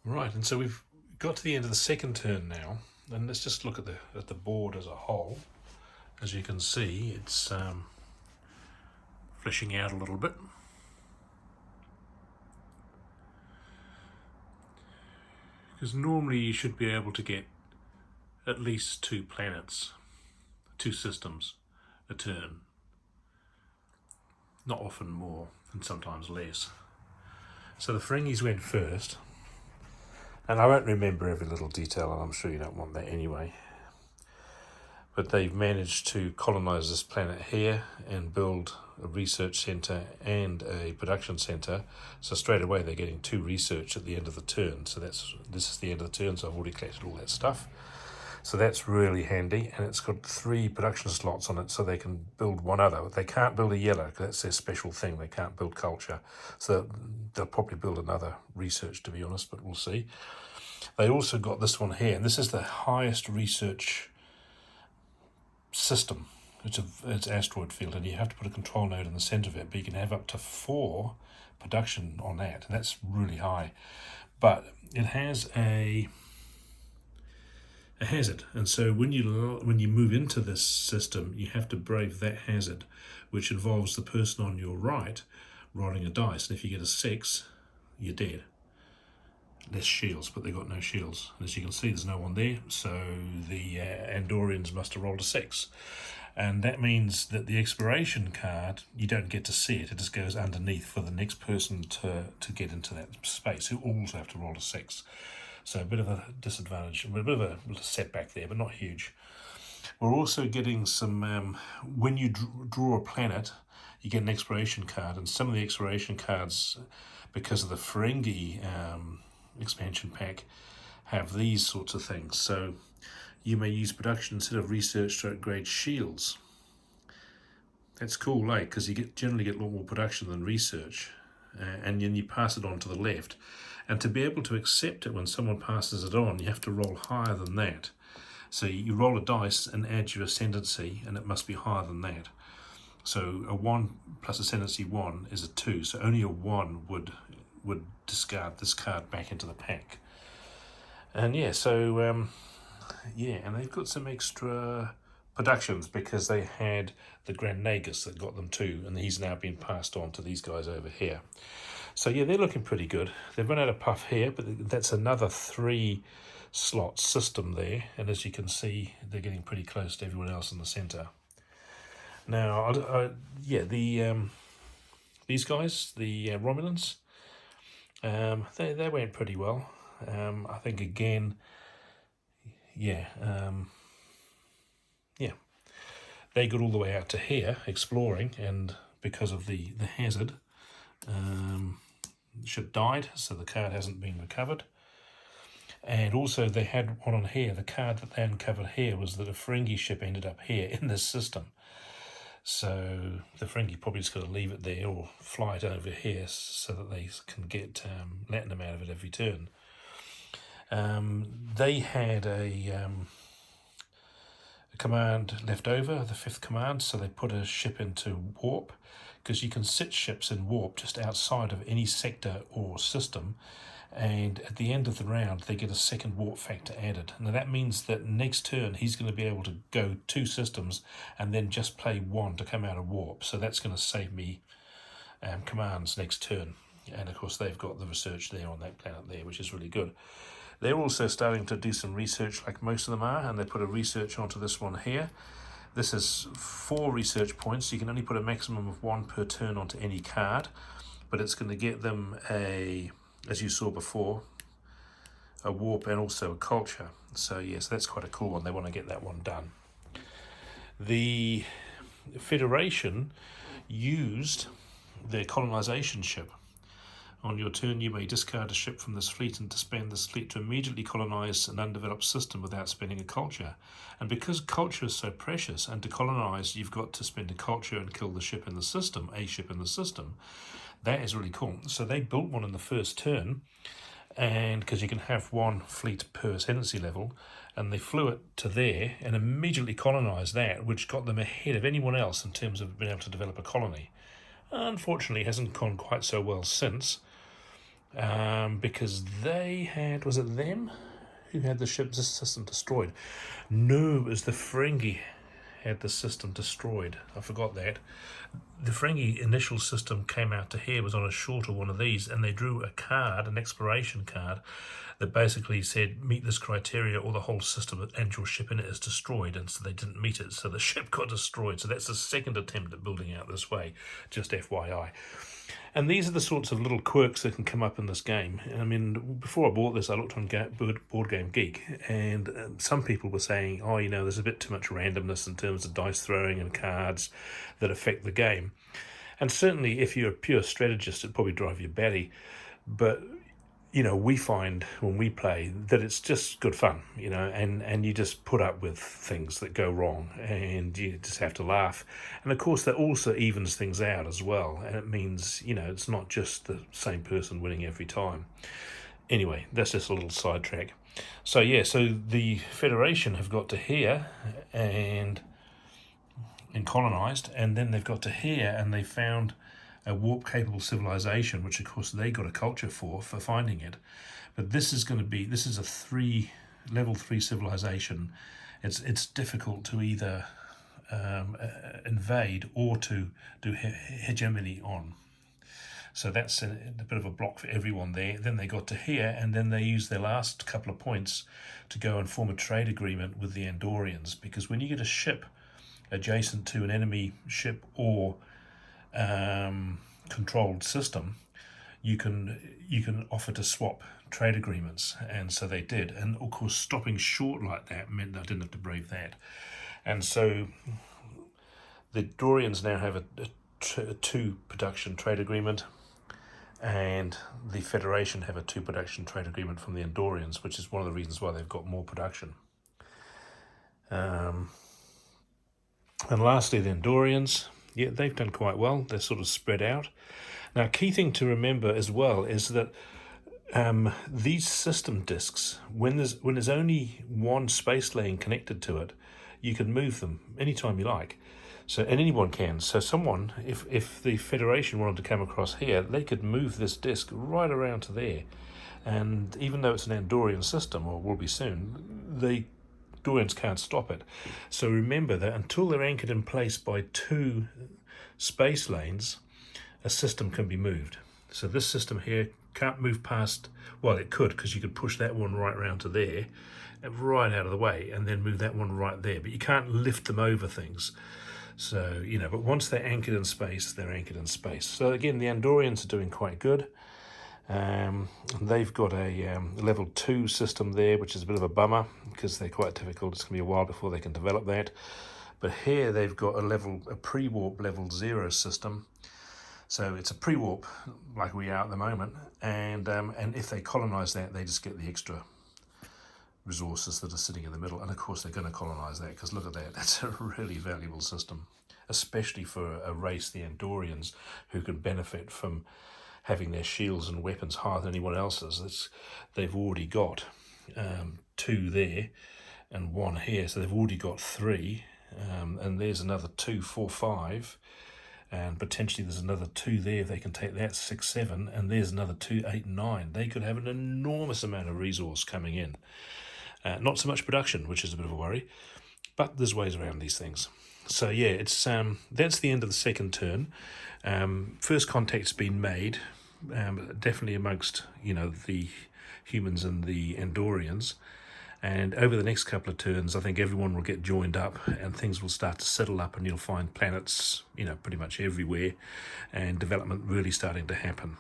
Right, and so we've got to the end of the second turn now, and let's just look at the board as a whole. As you can see, it's fleshing out a little bit. Because normally you should be able to get at least 2 planets, 2 systems a turn. Not often more, and sometimes less. So the Ferengis went first, and I won't remember every little detail, and I'm sure you don't want that anyway. But they've managed to colonise this planet here and build a research centre and a production centre. So straight away they're getting 2 research at the end of the turn. So this is the end of the turn, so I've already collected all that stuff. So that's really handy, and it's got 3 production slots on it, so they can build one other. They can't build a yellow, because that's their special thing. They can't build culture. So they'll probably build another research, to be honest, but we'll see. They also got this one here, and this is the highest research system. It's asteroid field, and you have to put a control node in the center of it, but you can have up to 4 production on that, and that's really high. But it has a hazard, and so when you move into this system, you have to brave that hazard, which involves the person on your right rolling a dice, and if you get a 6, you're dead. Less shields, but they've got no shields, and as you can see there's no one there, so the Andorians must have rolled a 6, and that means that the exploration card, you don't get to see it, it just goes underneath for the next person to get into that space, who also have to roll a 6. So a bit of a disadvantage, a bit of a setback there, but not huge. We're also getting some, when you draw a planet, you get an exploration card, and some of the exploration cards, because of the Ferengi expansion pack, have these sorts of things. So you may use production instead of research to upgrade shields. That's cool, eh? Because you generally get a lot more production than research, and then you pass it on to the left. And to be able to accept it when someone passes it on, you have to roll higher than that. So you roll a dice and add your ascendancy, and it must be higher than that. So a 1 plus ascendancy 1 is a 2, so only a 1 would discard this card back into the pack. And yeah, so yeah, and they've got some extra productions because they had the Grand Nagus that got them too, and he's now been passed on to these guys over here. So yeah, they're looking pretty good. They've run out of puff here, but that's another 3 slot system there, and as you can see, they're getting pretty close to everyone else in the centre. Now, yeah, these guys, the Romulans, they went pretty well. I think again, yeah, yeah, they got all the way out to here exploring, and because of the hazard, the ship died, so the card hasn't been recovered. And also they had one on here. The card that they uncovered here was that a Ferengi ship ended up here in this system. So the Ferengi probably just got to leave it there or fly it over here so that they can get latinum out of it every turn. They had a command left over, the 5th command, so they put a ship into warp, because you can sit ships in warp just outside of any sector or system, and at the end of the round they get a 2nd warp factor added. Now that means that next turn he's going to be able to go 2 systems and then just play 1 to come out of warp, so that's going to save me commands next turn. And of course they've got the research there on that planet there, which is really good. They're also starting to do some research like most of them are, and they put a research onto this one here. This is 4 research points. You can only put a maximum of 1 per turn onto any card, but it's going to get them a, as you saw before, a warp and also a culture. So yes, that's quite a cool one. They want to get that one done. The Federation used their colonization ship. On your turn, you may discard a ship from this fleet and disband this fleet to immediately colonize an undeveloped system without spending a culture. And because culture is so precious, and to colonize, you've got to spend a culture and kill the ship in the system, a ship in the system. That is really cool. So they built one in the first turn, and because you can have 1 fleet per ascendancy level, and they flew it to there and immediately colonized that, which got them ahead of anyone else in terms of being able to develop a colony. Unfortunately, it hasn't gone quite so well since. because they had, was it them who had the ship's system destroyed? No, it was the Ferengi had the system destroyed. I forgot that. The Ferengi initial system came out to here, was on a shorter one of these, and they drew a card, an exploration card, that basically said, meet this criteria or the whole system and your ship in it is destroyed, and so they didn't meet it, so the ship got destroyed. So that's the second attempt at building out this way, just FYI. And these are the sorts of little quirks that can come up in this game. I mean, before I bought this, I looked on Board Game Geek, and some people were saying, oh, you know, there's a bit too much randomness in terms of dice throwing and cards that affect the game. And certainly, if you're a pure strategist, it'd probably drive you batty. But you know, we find when we play that it's just good fun, you know, and you just put up with things that go wrong and you just have to laugh. And of course, that also evens things out as well. And it means, you know, it's not just the same person winning every time. Anyway, that's just a little sidetrack. So, yeah, so the Federation have got to here and colonised, and then they've got to here and they found a warp-capable civilization, which of course they got a culture for finding it. But this is a level 3 civilization. It's difficult to either invade or to do hegemony on. So that's a bit of a block for everyone there. Then they got to here, and then they used their last couple of points to go and form a trade agreement with the Andorians, because when you get a ship adjacent to an enemy ship or controlled system, you can offer to swap trade agreements, and so they did. And of course, stopping short like that meant I didn't have to brave that. And so the Dorians now have a 2 production trade agreement, and the Federation have a 2 production trade agreement from the Andorians, which is one of the reasons why they've got more production. And lastly, the Andorians, yeah, they've done quite well. They're sort of spread out. Now, a key thing to remember as well is that these system disks, when there's only one space lane connected to it, you can move them anytime you like. So, and anyone can. So someone, if the Federation wanted to come across here, they could move this disk right around to there. And even though it's an Andorian system, or will be soon, the Dorians can't stop it. So remember that until they're anchored in place by 2 space lanes, a system can be moved. So this system here can't move past, well, it could, because you could push that one right round to there, right out of the way, and then move that one right there. But you can't lift them over things. So, you know, but once they're anchored in space, they're anchored in space. So again, the Andorians are doing quite good. They've got a level 2 system there, which is a bit of a bummer because they're quite difficult. It's going to be a while before they can develop that. But here they've got a pre-warp level 0 system. So it's a pre-warp like we are at the moment, and if they colonise that, they just get the extra resources that are sitting in the middle. And of course they're going to colonise that, because look at that, that's a really valuable system, especially for a race, the Andorians, who can benefit from having their shields and weapons higher than anyone else's. They've already got 2 there and 1 here, so they've already got 3, and there's another 2, 4, 5, and potentially there's another 2 there if they can take that, 6, 7, and there's another 2, 8, 9. They could have an enormous amount of resource coming in. Not so much production, which is a bit of a worry, but there's ways around these things. So yeah, it's that's the end of the second turn. First contact's been made, definitely amongst, you know, the humans and the Andorians. And over the next couple of turns, I think everyone will get joined up and things will start to settle up, and you'll find planets, you know, pretty much everywhere, and development really starting to happen.